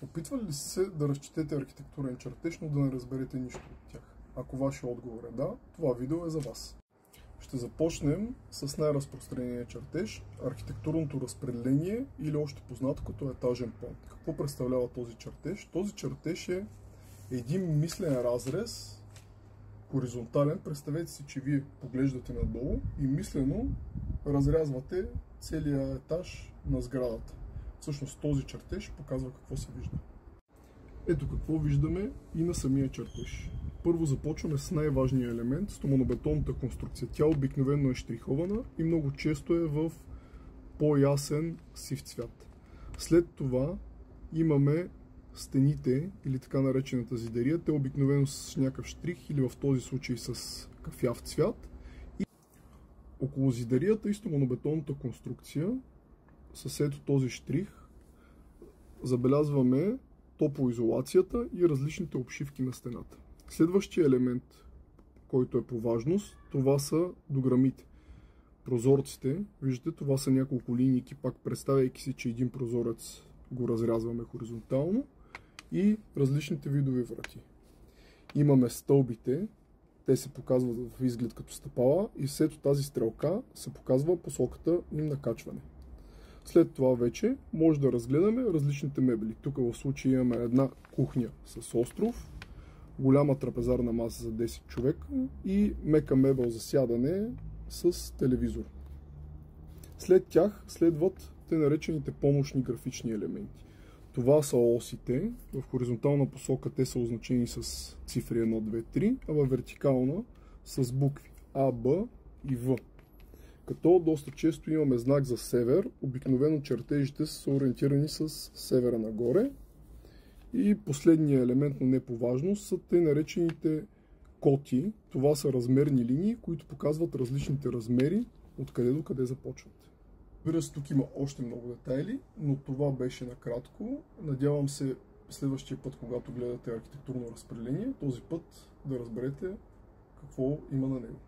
Опитвали ли се да разчетете архитектурен чертеж, но да не разберете нищо от тях? Ако вашия отговор е да, това видео е за вас. Ще започнем с най-разпространения чертеж – архитектурното разпределение или още познато като етажен план. Какво представлява този чертеж? Този чертеж е един мислен разрез, хоризонтален. Представете си, че вие поглеждате надолу и мислено разрязвате целия етаж на сградата. Всъщност този чертеж показва какво се вижда. Ето какво виждаме и на самия чертеж. Първо започваме с най-важния елемент – стоманобетонната конструкция. Тя обикновено е щрихована и много често е в по-ясен сив цвят. След това имаме стените или така наречената зидария. Те обикновено с някакъв штрих или в този случай с кафяв цвят. И около зидарията и стоманобетонната конструкция с ето този штрих забелязваме топлоизолацията и различните обшивки на стената. Следващия елемент, който е по важност, това са дограмите. Прозорците, виждате, това са няколко линейки, пак представяйки си, че един прозорец го разрязваме хоризонтално, и различните видови врати. Имаме стълбите, те се показват в изглед като стъпала и след тази стрелка се показва посоката им на качване. След това вече може да разгледаме различните мебели. Тук в случая имаме една кухня с остров, голяма трапезарна маса за 10 човека и мека мебел за сядане с телевизор. След тях следват те наречените помощни графични елементи. Това са осите. В хоризонтална посока те са означени с цифри 1, 2, 3, а във вертикална с букви А, Б и В. Като доста често имаме знак за север, обикновено чертежите са ориентирани с севера нагоре. И последният елемент, но не по важност, са те наречените коти. Това са размерни линии, които показват различните размери, откъде до къде започват. Разбира се, тук има още много детайли, но това беше накратко. Надявам се следващия път, когато гледате архитектурно разпределение, този път да разберете какво има на него.